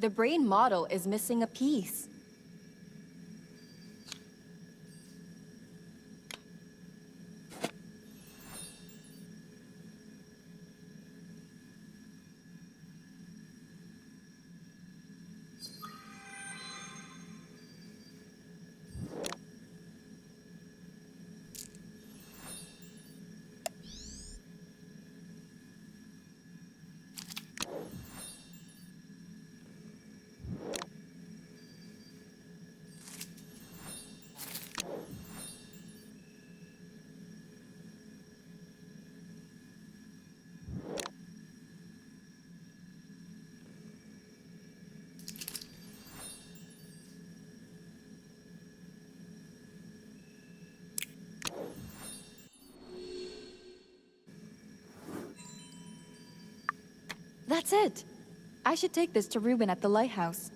The brain model is missing a piece. That's it! I should take this to Ruben at the lighthouse.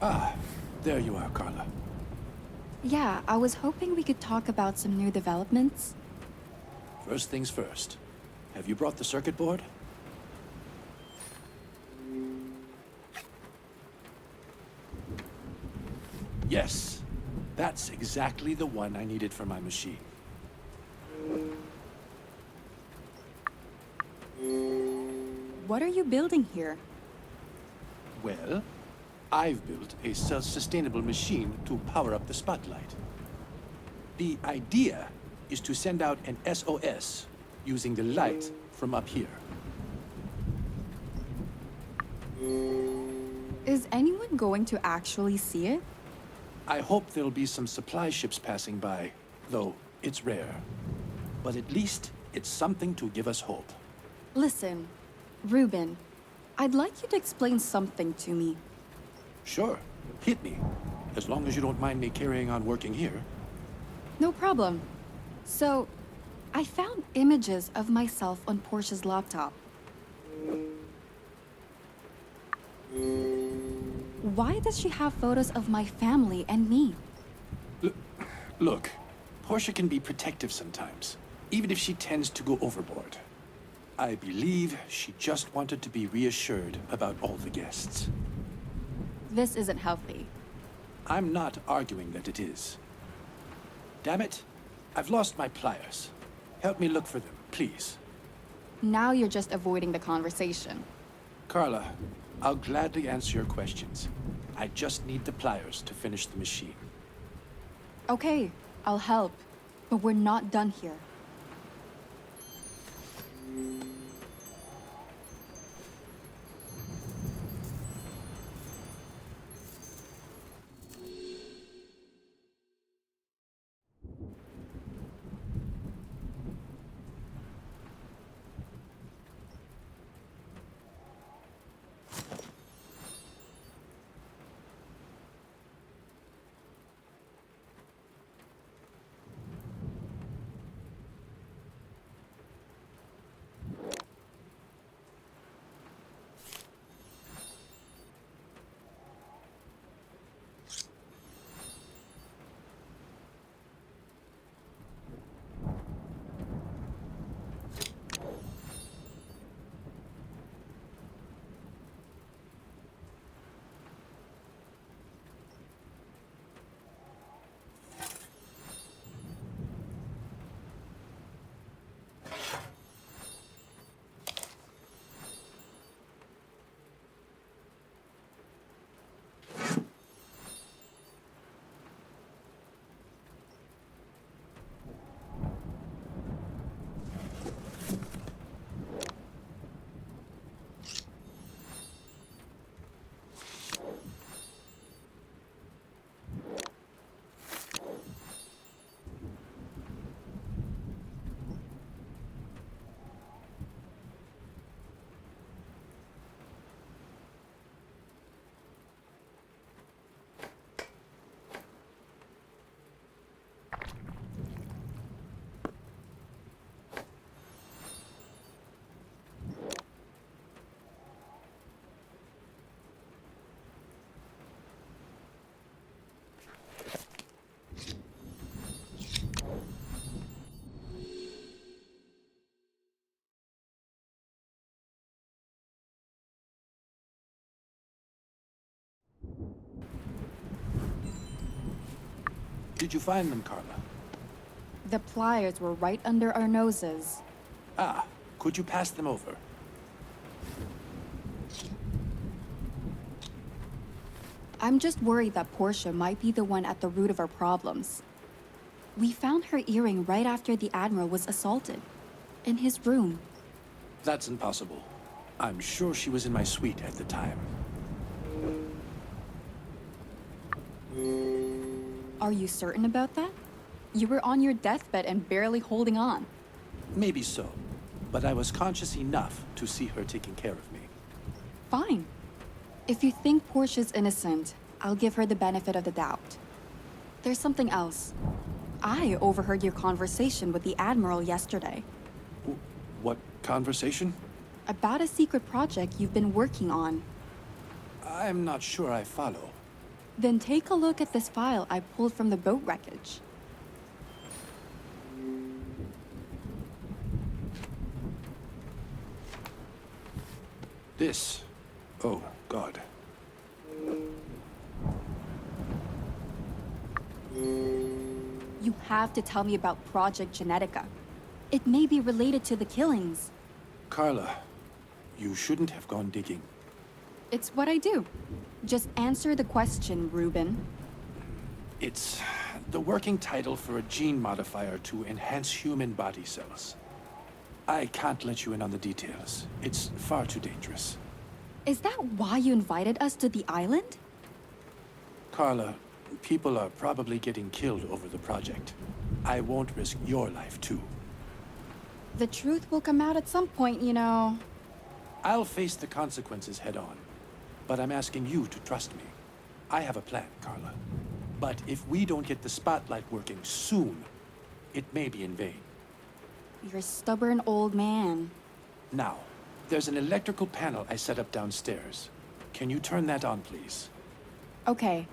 Ah, there you are, Carla. Yeah, I was hoping we could talk about some new developments. First things first. Have you brought the circuit board? Yes. That's exactly the one I needed for my machine. What are you building here? Well, I've built a self-sustainable machine to power up the spotlight. The idea is to send out an SOS using the light from up here. Is anyone going to actually see it? I hope there'll be some supply ships passing by, though it's rare. But at least it's something to give us hope. Listen, Ruben, I'd like you to explain something to me. Sure, hit me. As long as you don't mind me carrying on working here. No problem. So, I found images of myself on Portia's laptop. Why does she have photos of my family and me? Look, Portia can be protective sometimes, even if she tends to go overboard. I believe she just wanted to be reassured about all the guests. This isn't healthy. I'm not arguing that it is. Damn it, I've lost my pliers. Help me look for them, please. Now you're just avoiding the conversation. Carla, I'll gladly answer your questions. I just need the pliers to finish the machine. Okay, I'll help. But we're not done here. did you find them, Carla? The pliers were right under our noses. Ah, could you pass them over? I'm just worried that Portia might be the one at the root of our problems. We found her earring right after the Admiral was assaulted. In his room. That's impossible. I'm sure she was in my suite at the time. Are you certain about that? You were on your deathbed and barely holding on. Maybe so, but I was conscious enough to see her taking care of me. Fine. If you think Portia's innocent, I'll give her the benefit of the doubt. There's something else. I overheard your conversation with the Admiral yesterday. What conversation? About a secret project you've been working on. I'm not sure I follow. Then take a look at this file I pulled from the boat wreckage. This. Oh, God. You have to tell me about Project Genetica. It may be related to the killings. Carla, you shouldn't have gone digging. It's what I do. Just answer the question, Ruben. It's the working title for a gene modifier to enhance human body cells. I can't let you in on the details. It's far too dangerous. Is that why you invited us to the island? Carla, people are probably getting killed over the project. I won't risk your life, too. The truth will come out at some point, you know. I'll face the consequences head on. But I'm asking you to trust me. I have a plan, Carla. But if we don't get the spotlight working soon, it may be in vain. You're a stubborn old man. Now, there's an electrical panel I set up downstairs. Can you turn that on, please? Okay.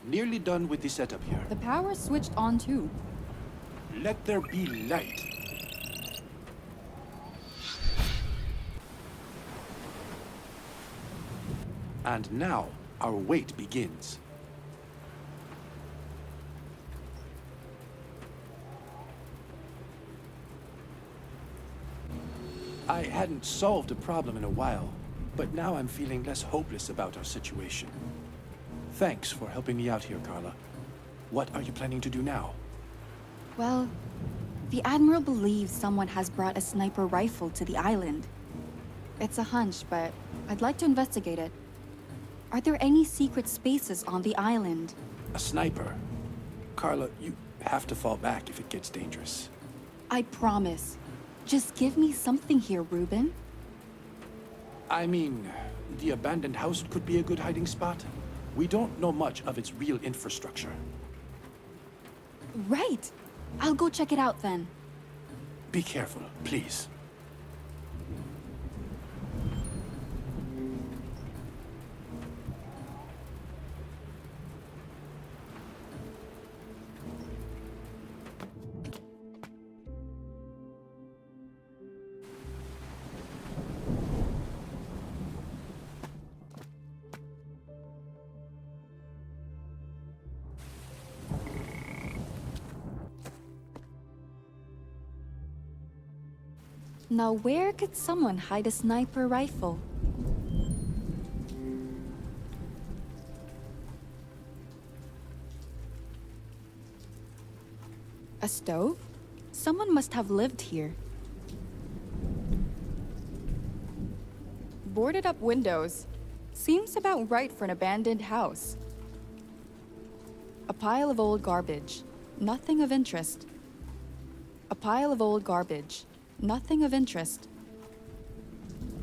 Nearly done with the setup here. The power's switched on too. Let there be light. And now, our wait begins. I hadn't solved a problem in a while, but now I'm feeling less hopeless about our situation. Thanks for helping me out here, Carla. What are you planning to do now? Well, the Admiral believes someone has brought a sniper rifle to the island. It's a hunch, but I'd like to investigate it. Are there any secret spaces on the island? A sniper? Carla, you have to fall back if it gets dangerous. I promise. Just give me something here, Ruben. I mean, the abandoned house could be a good hiding spot. We don't know much of its real infrastructure. Right! I'll go check it out then. Be careful, please. Now where could someone hide a sniper rifle? A stove? Someone must have lived here. Boarded up windows. Seems about right for an abandoned house. A pile of old garbage. Nothing of interest. A pile of old garbage. Nothing of interest.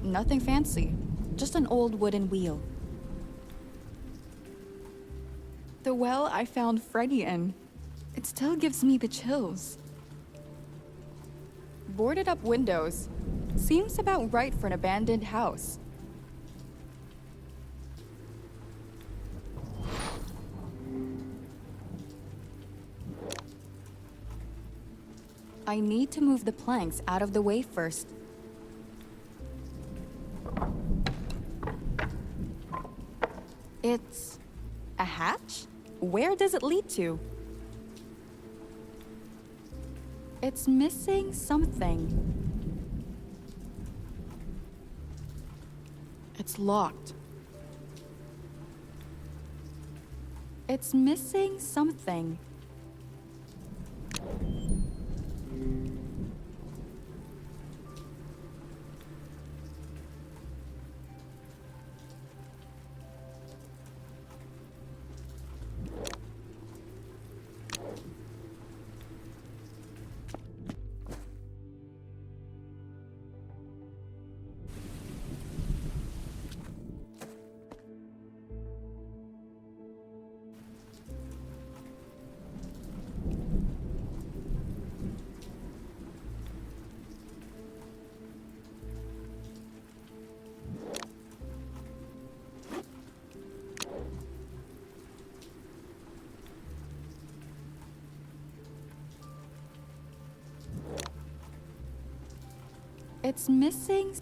Nothing fancy. Just an old wooden wheel. The well I found Freddy in. It still gives me the chills. Boarded up windows. Seems about right for an abandoned house. I need to move the planks out of the way first. It's a hatch? Where does it lead to? It's missing something. It's locked. It's missing something. It's missing.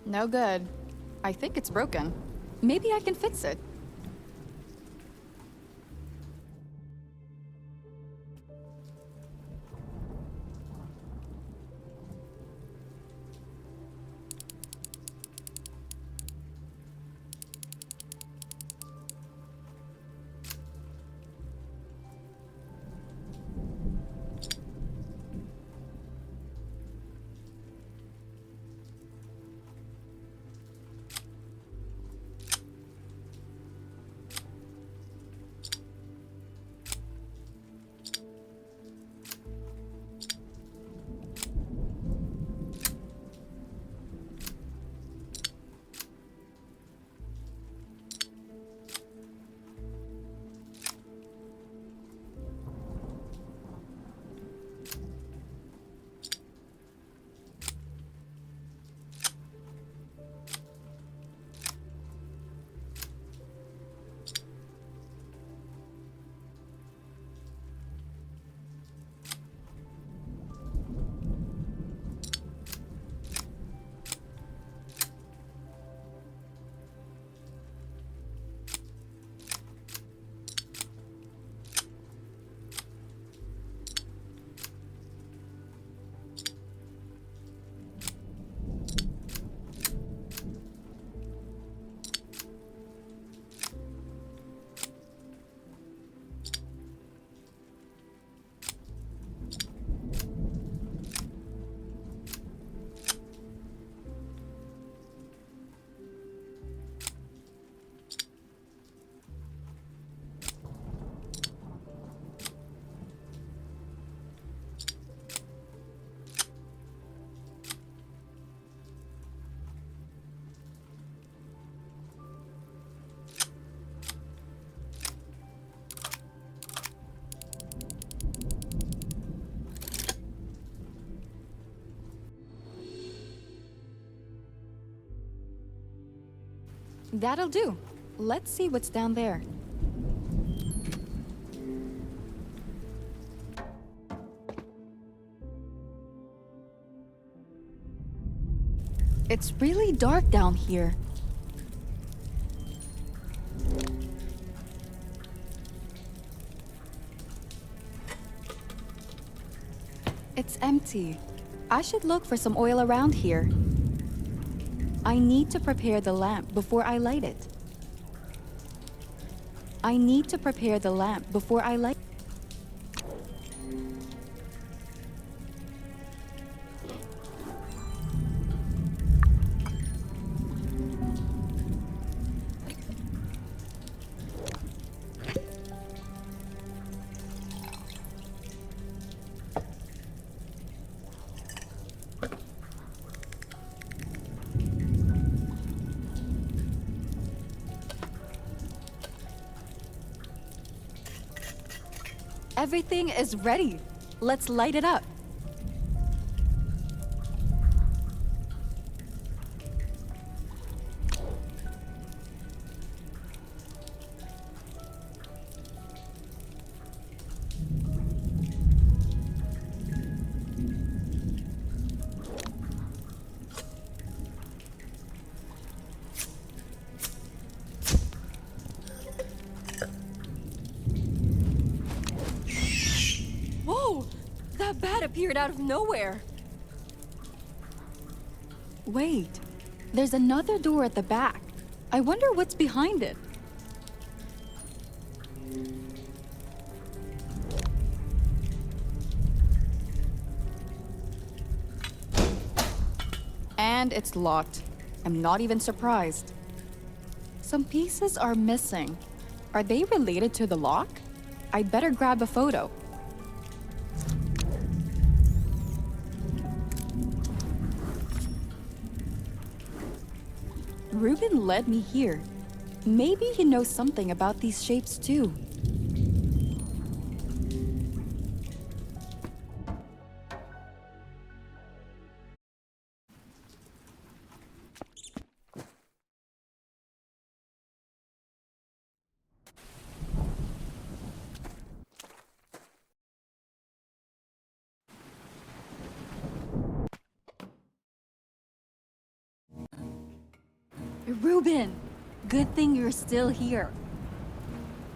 No good. I think it's broken. Maybe I can fix it. That'll do. Let's see what's down there. It's really dark down here. It's empty. I should look for some oil around here. I need to prepare the lamp before I light it. I need to prepare the lamp before I light. Everything is ready. Let's light it up. Whoa! That bat appeared out of nowhere. Wait, there's another door at the back. I wonder what's behind it. And it's locked. I'm not even surprised. Some pieces are missing. Are they related to the lock? I'd better grab a photo. Ruben led me here. Maybe he knows something about these shapes too. Ruben, good thing you're still here.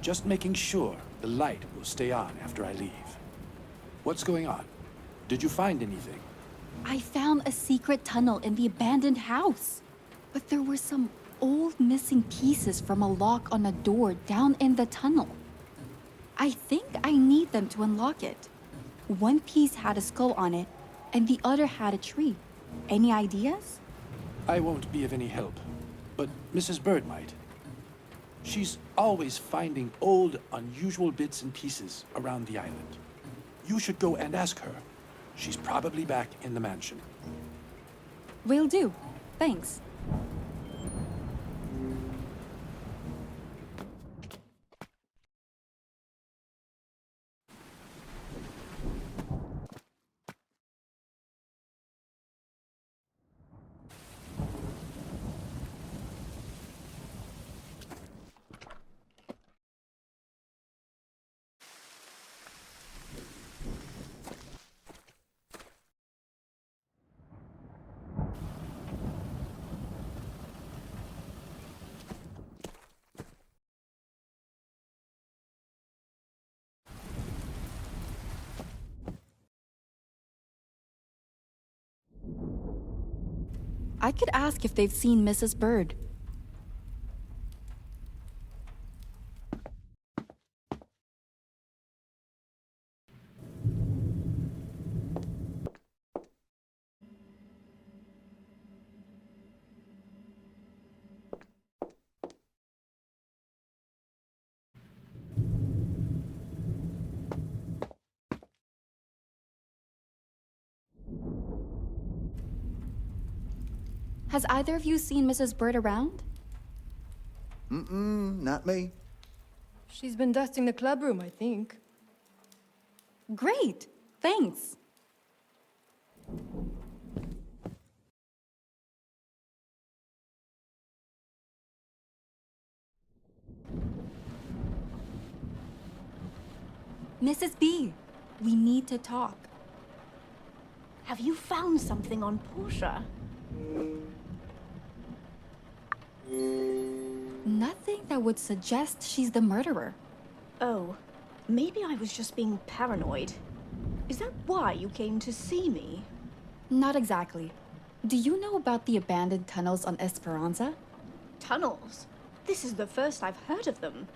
Just making sure the light will stay on after I leave. What's going on? Did you find anything? I found a secret tunnel in the abandoned house. But there were some old missing pieces from a lock on a door down in the tunnel. I think I need them to unlock it. One piece had a skull on it, and the other had a tree. Any ideas? I won't be of any help, but Mrs. Bird might. She's always finding old, unusual bits and pieces around the island. You should go and ask her. She's probably back in the mansion. Will do. Thanks. I could ask if they've seen Mrs. Bird. Has either of you seen Mrs. Bird around? Not me. She's been dusting the club room, I think. Great! Thanks! Mrs. B, we need to talk. Have you found something on Portia? Nothing that would suggest she's the murderer. Oh, maybe I was just being paranoid. Is that why you came to see me? Not exactly. Do you know about the abandoned tunnels on Esperanza? Tunnels? This is the first I've heard of them.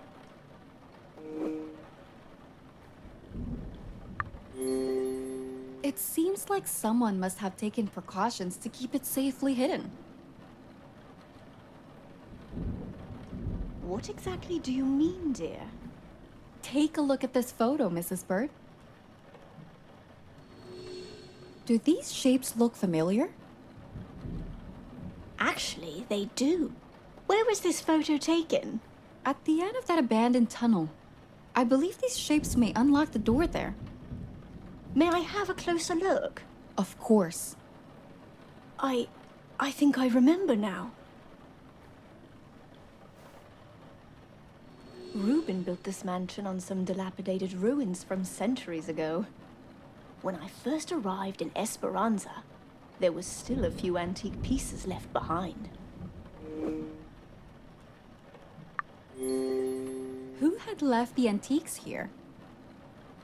It seems like someone must have taken precautions to keep it safely hidden. What exactly do you mean, dear? Take a look at this photo, Mrs. Bird. Do these shapes look familiar? Actually, they do. Where was this photo taken? At the end of that abandoned tunnel. I believe these shapes may unlock the door there. May I have a closer look? Of course. I think I remember now. Reuben built this mansion on some dilapidated ruins from centuries ago. When I first arrived in Esperanza, there was still a few antique pieces left behind. Who had left the antiques here?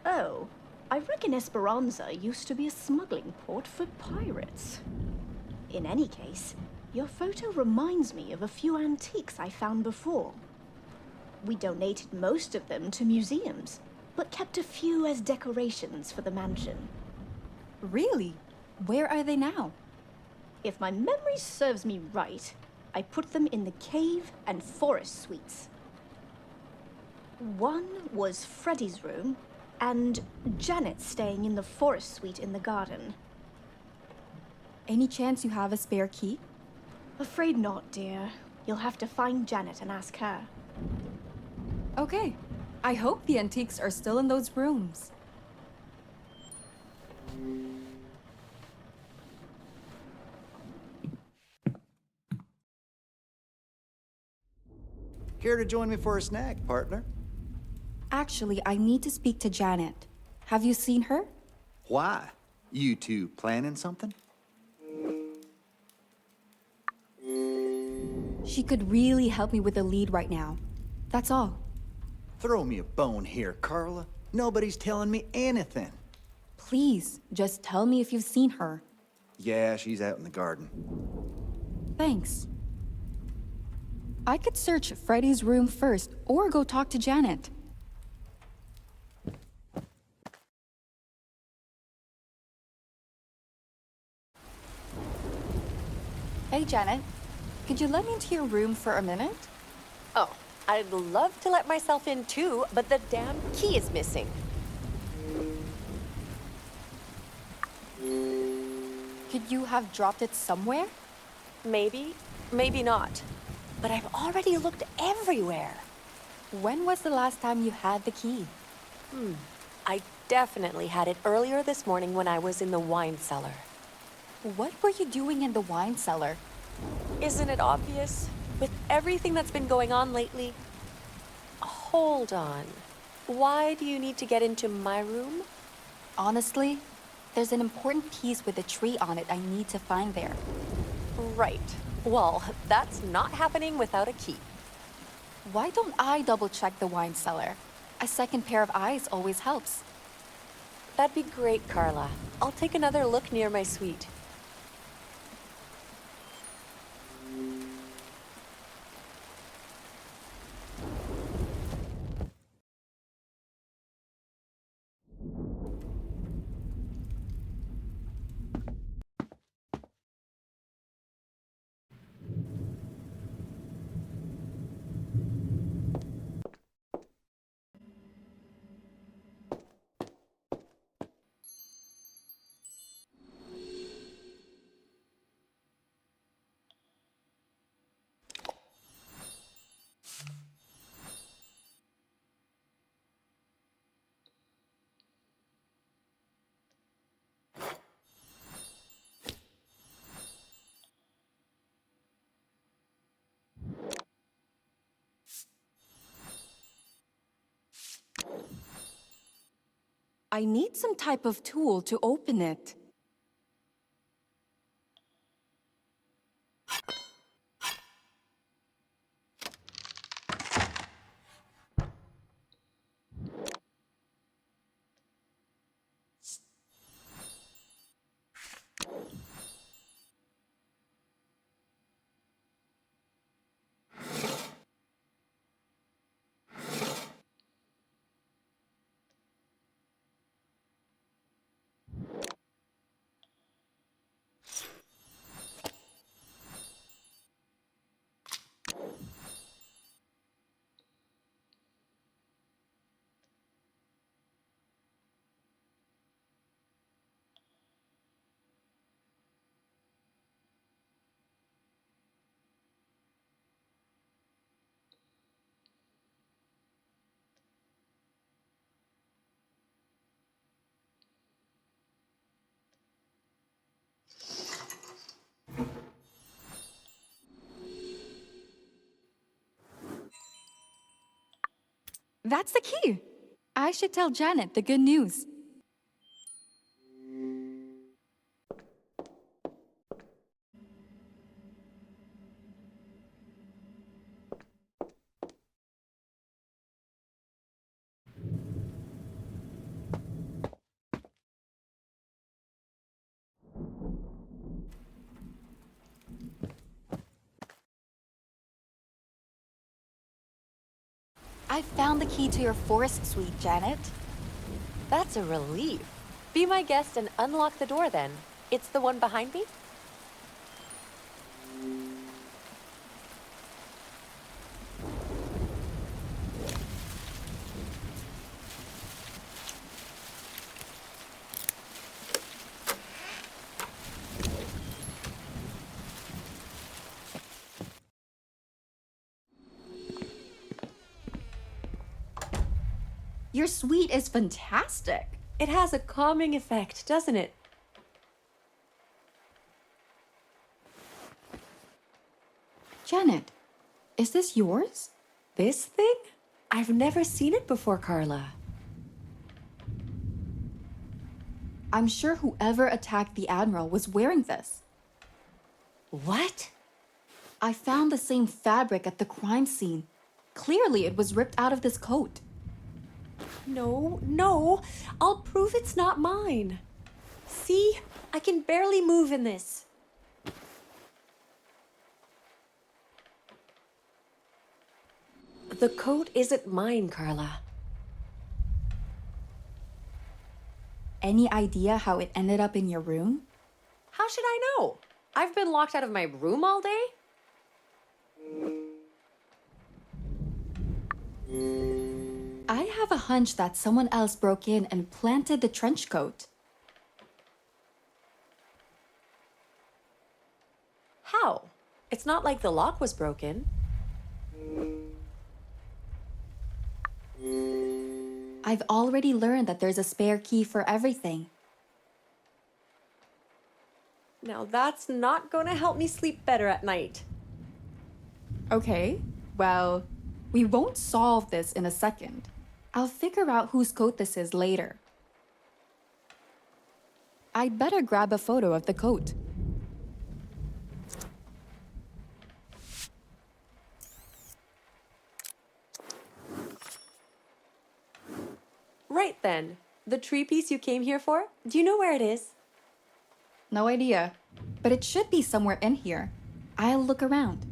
Oh, I reckon Esperanza used to be a smuggling port for pirates. In any case, your photo reminds me of a few antiques I found before. We donated most of them to museums, but kept a few as decorations for the mansion. Really? Where are they now? If my memory serves me right, I put them in the cave and forest suites. One was Freddy's room, and Janet staying in the forest suite in the garden. Any chance you have a spare key? Afraid not, dear. You'll have to find Janet and ask her. Okay. I hope the antiques are still in those rooms. Care to join me for a snack, partner? Actually, I need to speak to Janet. Have you seen her? Why? You two planning something? She could really help me with the lead right now. That's all. Throw me a bone here, Carla. Nobody's telling me anything. Please, just tell me if you've seen her. Yeah, she's out in the garden. Thanks. I could search Freddy's room first, or go talk to Janet. Hey, Janet. Could you let me into your room for a minute? Oh, I'd love to let myself in too, but the damn key is missing. Could you have dropped it somewhere? Maybe, maybe not. But I've already looked everywhere. When was the last time you had the key? I definitely had it earlier this morning when I was in the wine cellar. What were you doing in the wine cellar? Isn't it obvious? With everything that's been going on lately? Hold on. Why do you need to get into my room? Honestly, there's an important piece with a tree on it I need to find there. Right. Well, that's not happening without a key. Why don't I double-check the wine cellar? A second pair of eyes always helps. That'd be great, Carla. I'll take another look near my suite. I need some type of tool to open it. That's the key. I should tell Janet the good news. I found the key to your forest suite, Janet. That's a relief. Be my guest and unlock the door then. It's the one behind me? Your suite is fantastic. It has a calming effect, doesn't it? Janet, is this yours? This thing? I've never seen it before, Carla. I'm sure whoever attacked the Admiral was wearing this. What? I found the same fabric at the crime scene. Clearly, it was ripped out of this coat. No. I'll prove it's not mine. See? I can barely move in this. The coat isn't mine, Carla. Any idea how it ended up in your room? How should I know? I've been locked out of my room all day? I have a hunch that someone else broke in and planted the trench coat. How? It's not like the lock was broken. I've already learned that there's a spare key for everything. Now that's not gonna help me sleep better at night. Okay, well, we won't solve this in a second. I'll figure out whose coat this is later. I'd better grab a photo of the coat. Right then. The tree piece you came here for? Do you know where it is? No idea, but it should be somewhere in here. I'll look around.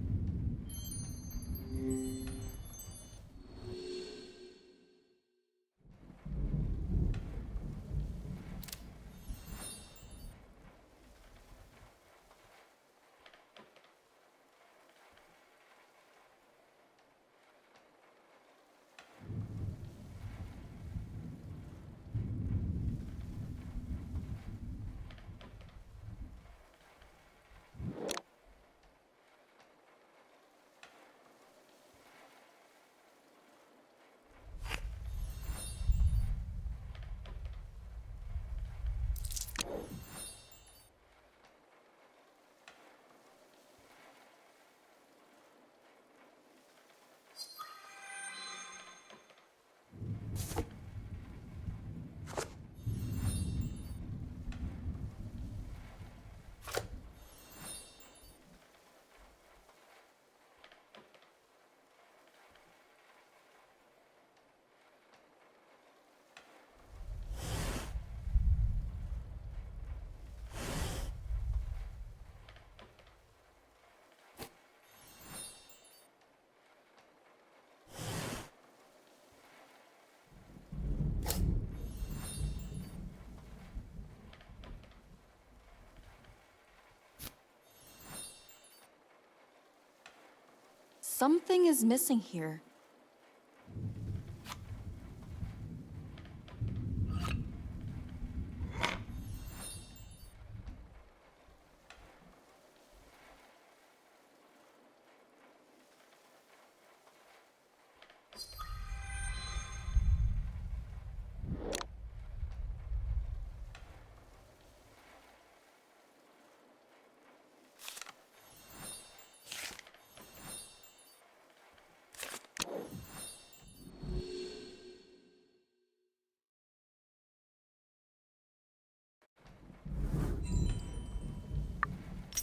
Something is missing here.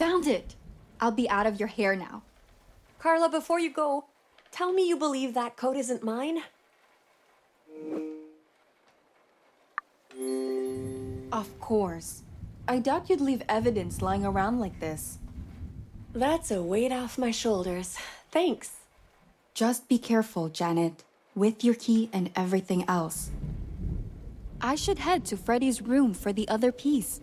Found it! I'll be out of your hair now. Carla, before you go, tell me you believe that coat isn't mine? Of course. I doubt you'd leave evidence lying around like this. That's a weight off my shoulders. Thanks. Just be careful, Janet, with your key and everything else. I should head to Freddy's room for the other piece.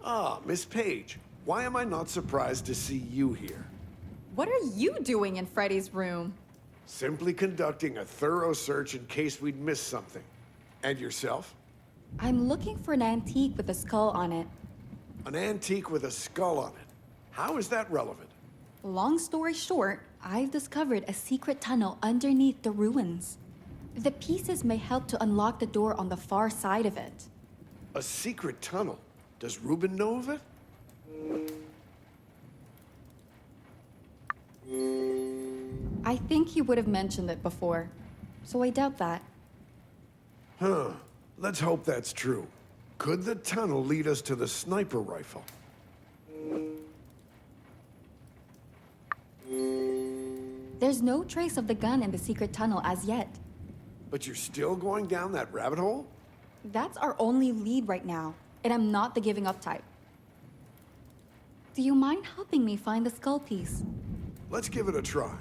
Ah, Miss Page. Why am I not surprised to see you here? What are you doing in Freddy's room? Simply conducting a thorough search in case we'd missed something. And yourself? I'm looking for an antique with a skull on it. An antique with a skull on it. How is that relevant? Long story short, I've discovered a secret tunnel underneath the ruins. The pieces may help to unlock the door on the far side of it. A secret tunnel? Does Ruben know of it? I think he would have mentioned it before, so I doubt that. Huh. Let's hope that's true. Could the tunnel lead us to the sniper rifle? There's no trace of the gun in the secret tunnel as yet. But you're still going down that rabbit hole? That's our only lead right now, and I'm not the giving up type. Do you mind helping me find the skull piece? Let's give it a try.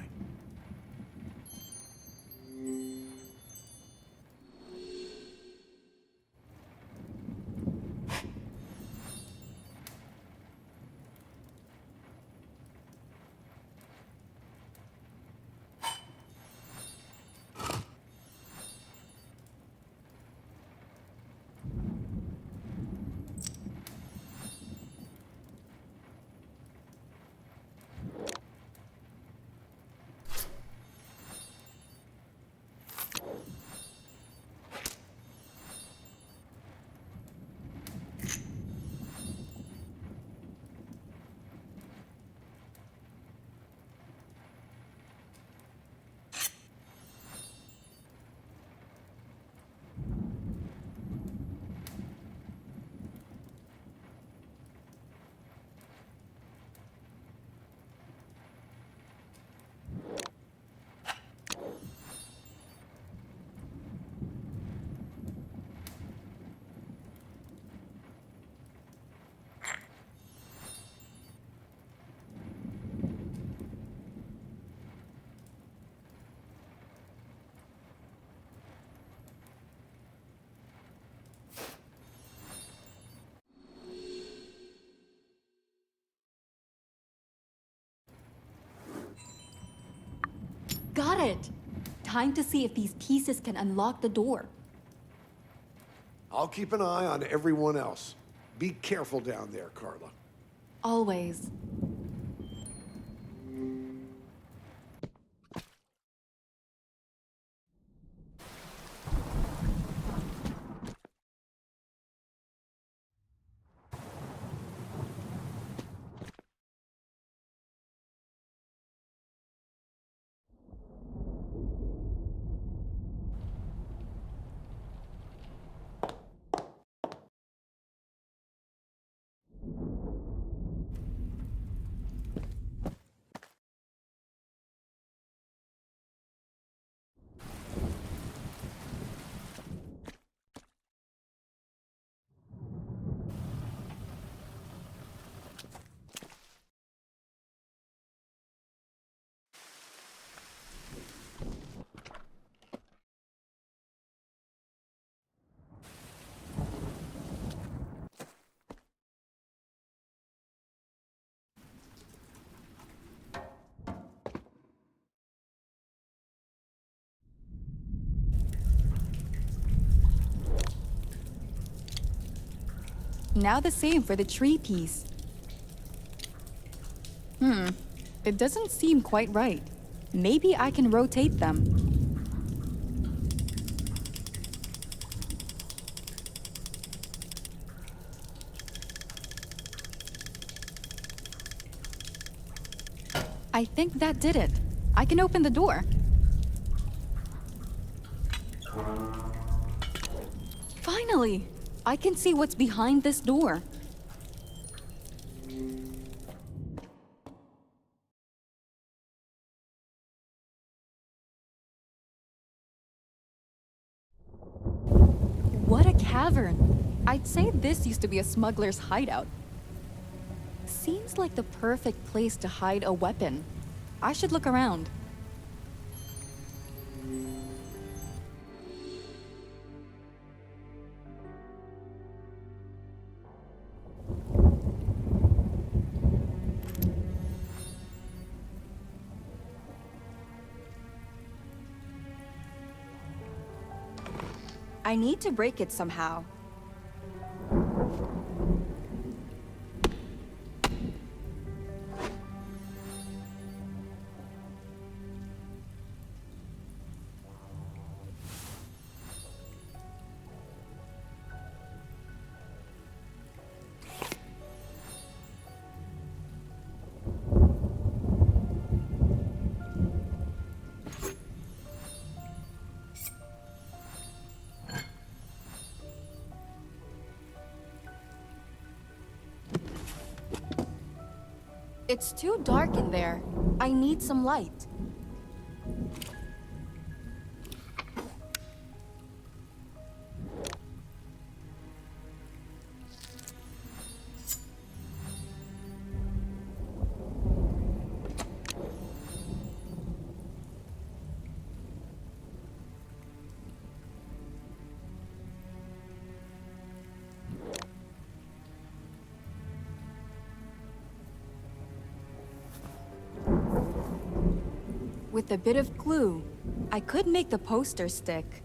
Got it! Time to see if these pieces can unlock the door. I'll keep an eye on everyone else. Be careful down there, Carla. Always. Now the same for the tree piece. It doesn't seem quite right. Maybe I can rotate them. I think that did it. I can open the door. Finally! I can see what's behind this door. What a cavern! I'd say this used to be a smuggler's hideout. Seems like the perfect place to hide a weapon. I should look around. I need to break it somehow. It's too dark in there. I need some light. With a bit of glue, I could make the poster stick.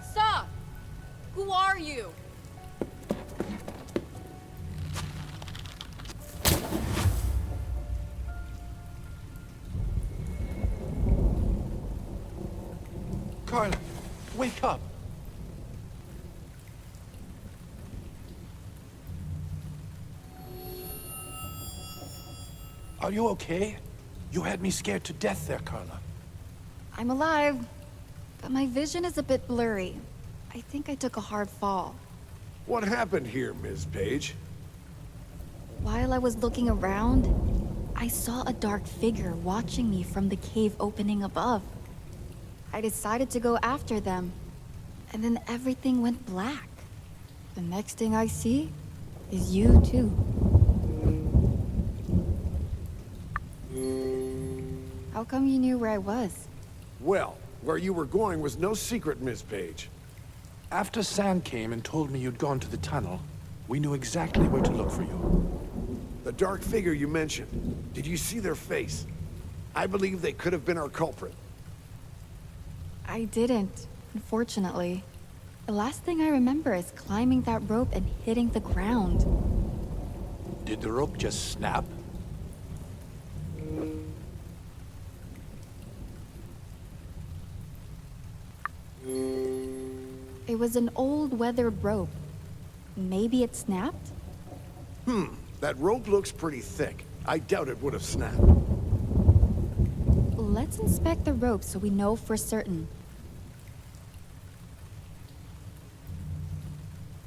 Stop! Who are you? Carla, wake up! Are you okay? You had me scared to death there, Carla. I'm alive, but my vision is a bit blurry. I think I took a hard fall. What happened here, Ms. Page? While I was looking around, I saw a dark figure watching me from the cave opening above. I decided to go after them, and then everything went black. The next thing I see is you too. How come you knew where I was? Well, where you were going was no secret, Ms. Page. After Sam came and told me you'd gone to the tunnel, we knew exactly where to look for you. The dark figure you mentioned, did you see their face? I believe they could have been our culprit. I didn't, unfortunately. The last thing I remember is climbing that rope and hitting the ground. Did the rope just snap? It was an old weathered rope. Maybe it snapped? That rope looks pretty thick. I doubt it would have snapped. Let's inspect the rope so we know for certain.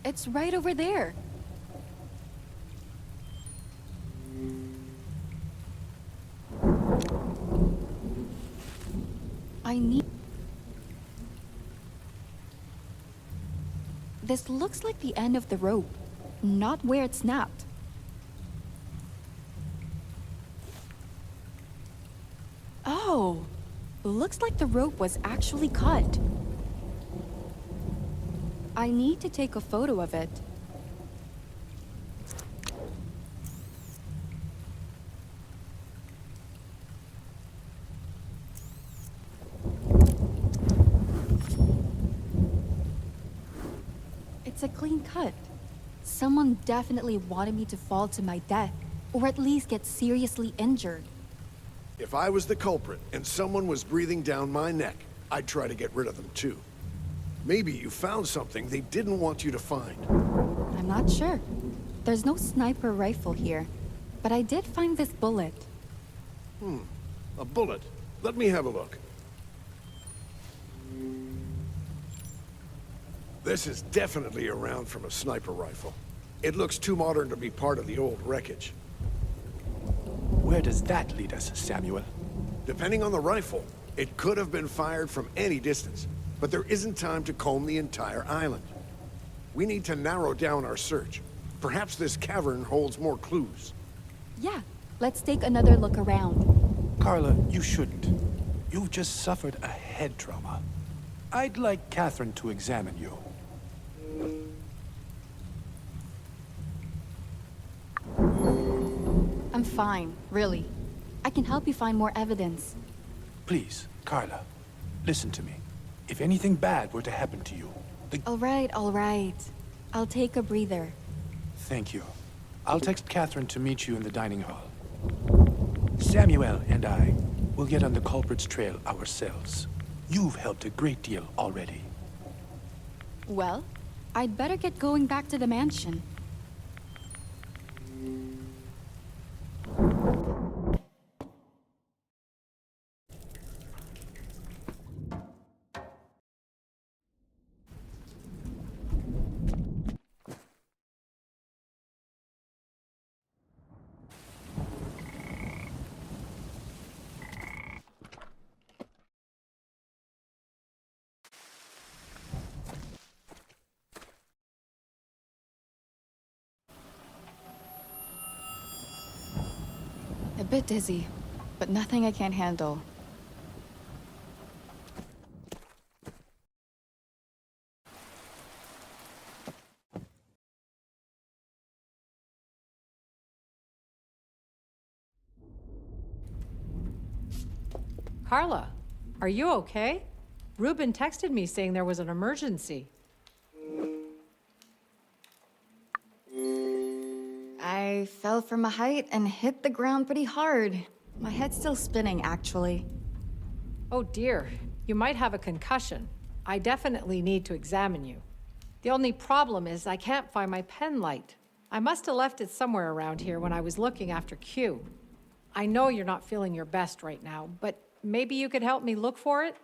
It's right over there. I need... This looks like the end of the rope, not where it snapped. Oh, looks like the rope was actually cut. I need to take a photo of it. It's a clean cut. Someone definitely wanted me to fall to my death, or at least get seriously injured. If I was the culprit and someone was breathing down my neck, I'd try to get rid of them too. Maybe you found something they didn't want you to find. I'm not sure. There's no sniper rifle here, but I did find this bullet. A bullet. Let me have a look. This is definitely a round from a sniper rifle. It looks too modern to be part of the old wreckage. Where does that lead us, Samuel? Depending on the rifle, it could have been fired from any distance, but there isn't time to comb the entire island. We need to narrow down our search. Perhaps this cavern holds more clues. Yeah, let's take another look around. Carla, you shouldn't. You've just suffered a head trauma. I'd like Catherine to examine you. I'm fine, really. I can help you find more evidence. Please, Carla, listen to me. If anything bad were to happen to you, All right, all right. I'll take a breather. Thank you. I'll text Catherine to meet you in the dining hall. Samuel and I will get on the culprit's trail ourselves. You've helped a great deal already. Well, I'd better get going back to the mansion. A bit dizzy, but nothing I can't handle. Carla, are you okay? Ruben texted me saying there was an emergency. I fell from a height and hit the ground pretty hard. My head's still spinning, actually. Oh dear, you might have a concussion. I definitely need to examine you. The only problem is I can't find my pen light. I must have left it somewhere around here when I was looking after Q. I know you're not feeling your best right now, but maybe you could help me look for it?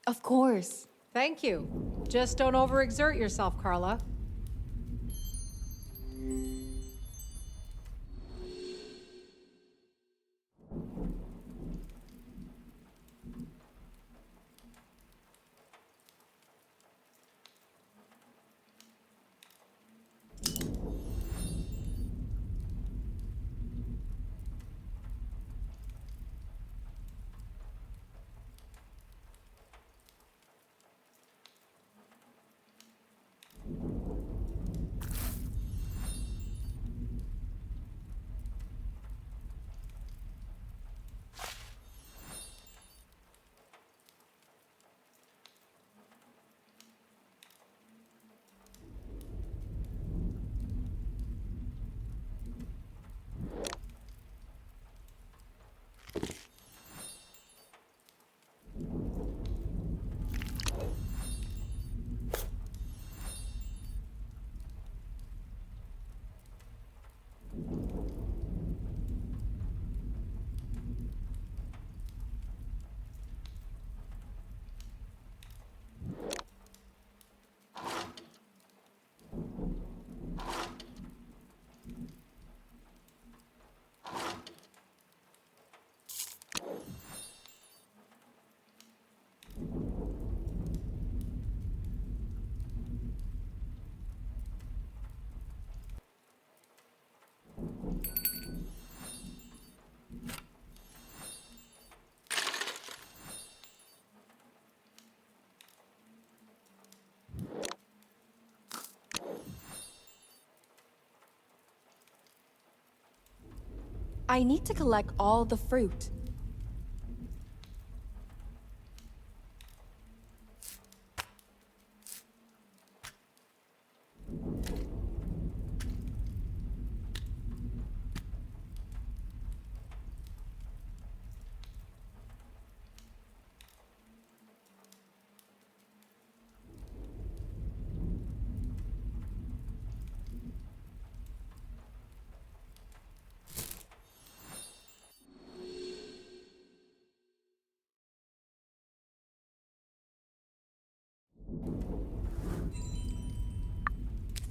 Of course. Thank you. Just don't overexert yourself, Carla. I need to collect all the fruit.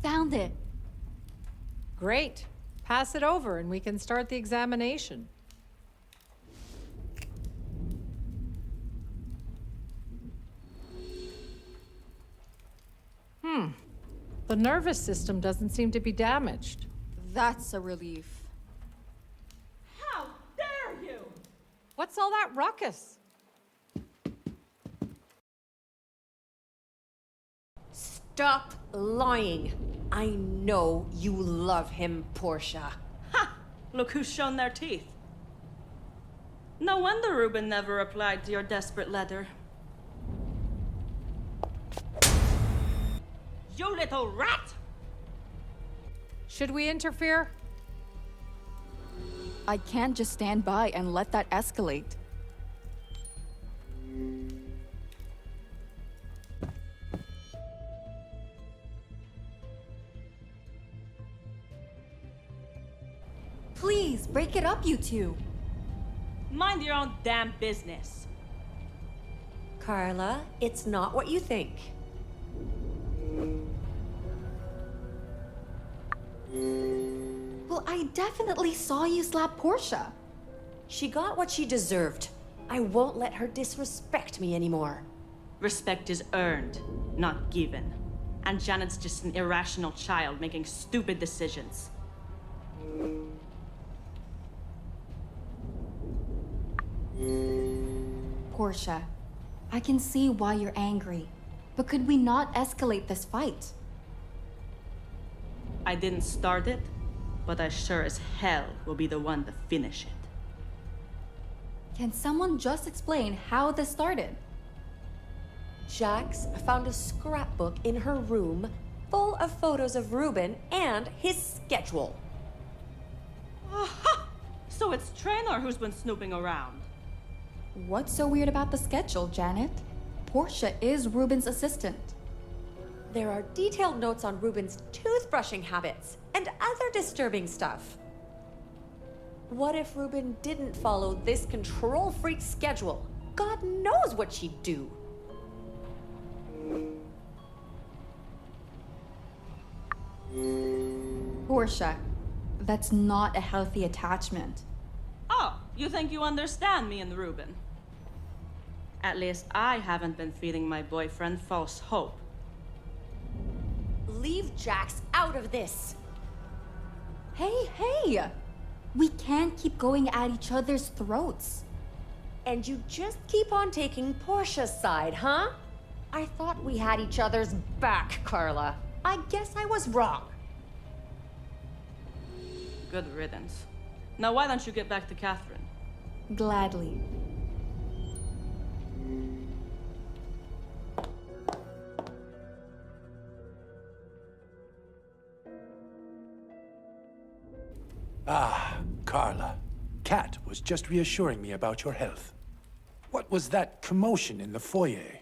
Found it. Great. Pass it over and we can start the examination. The nervous system doesn't seem to be damaged. That's a relief. How dare you! What's all that ruckus? Stop lying. I know you love him, Portia. Ha! Look who's shown their teeth. No wonder Reuben never replied to your desperate letter. You little rat! Should we interfere? I can't just stand by and let that escalate. Please, break it up, you two. Mind your own damn business. Carla, it's not what you think. Well, I definitely saw you slap Portia. She got what she deserved. I won't let her disrespect me anymore. Respect is earned, not given. And Janet's just an irrational child making stupid decisions. Portia, I can see why you're angry, but could we not escalate this fight? I didn't start it, but I sure as hell will be the one to finish it. Can someone just explain how this started? Jax found a scrapbook in her room full of photos of Reuben and his schedule. Aha! So it's Traynor who's been snooping around. What's so weird about the schedule, Janet? Portia is Reuben's assistant. There are detailed notes on Reuben's toothbrushing habits and other disturbing stuff. What if Reuben didn't follow this control freak schedule? God knows what she'd do. Portia, that's not a healthy attachment. Oh, you think you understand me and Reuben? At least I haven't been feeding my boyfriend false hope. Leave Jax out of this. Hey! We can't keep going at each other's throats. And you just keep on taking Portia's side, huh? I thought we had each other's back, Carla. I guess I was wrong. Good riddance. Now why don't you get back to Catherine? Gladly. Ah, Carla. Kat was just reassuring me about your health. What was that commotion in the foyer?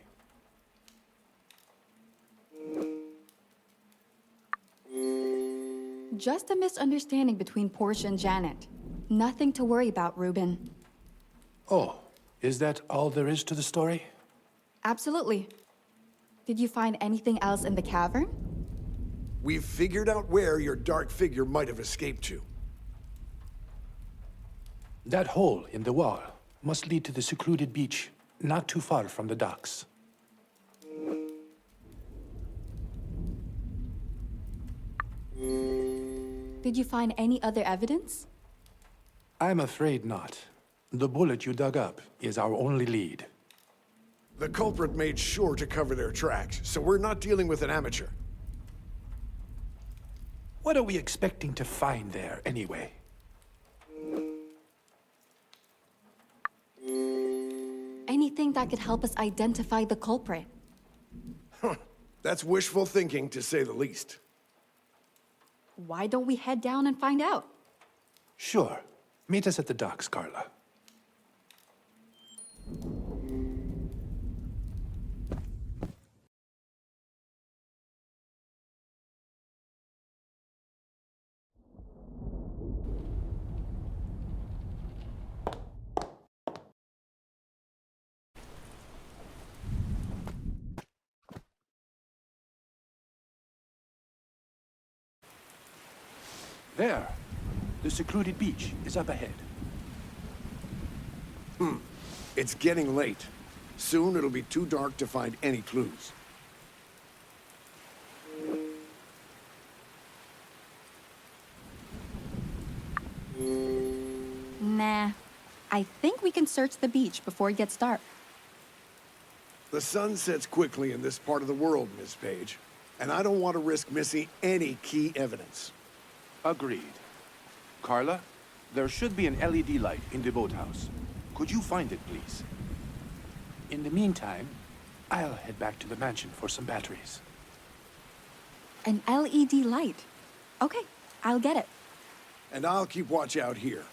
Just a misunderstanding between Portia and Janet. Nothing to worry about, Reuben. Oh, is that all there is to the story? Absolutely. Did you find anything else in the cavern? We've figured out where your dark figure might have escaped to. That hole in the wall must lead to the secluded beach, not too far from the docks. Did you find any other evidence? I'm afraid not. The bullet you dug up is our only lead. The culprit made sure to cover their tracks, so we're not dealing with an amateur. What are we expecting to find there, anyway? Anything that could help us identify the culprit. That's wishful thinking, to say the least. Why don't we head down and find out? Sure. Meet us at the docks, Carla. There. The secluded beach is up ahead. It's getting late. Soon it'll be too dark to find any clues. Nah. I think we can search the beach before it gets dark. The sun sets quickly in this part of the world, Miss Page, and I don't want to risk missing any key evidence. Agreed. Carla, there should be an LED light in the boathouse. Could you find it, please? In the meantime, I'll head back to the mansion for some batteries. An LED light. Okay, I'll get it. And I'll keep watch out here.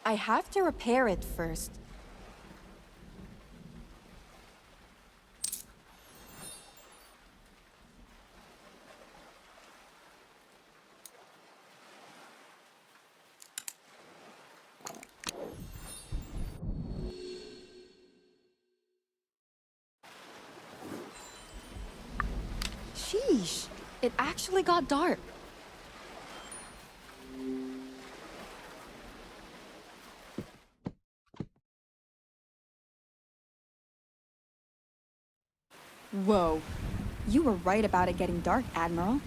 I have to repair it first. Sheesh, it actually got dark. Whoa. You were right about it getting dark, Admiral.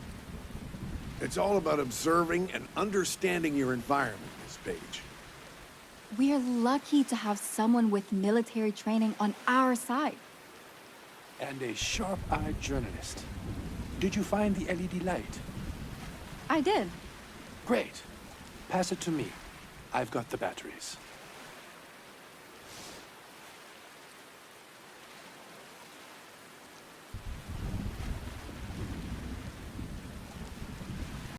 It's all about observing and understanding your environment, Miss Page. We're lucky to have someone with military training on our side. And a sharp-eyed journalist. Did you find the LED light? I did. Great. Pass it to me. I've got the batteries.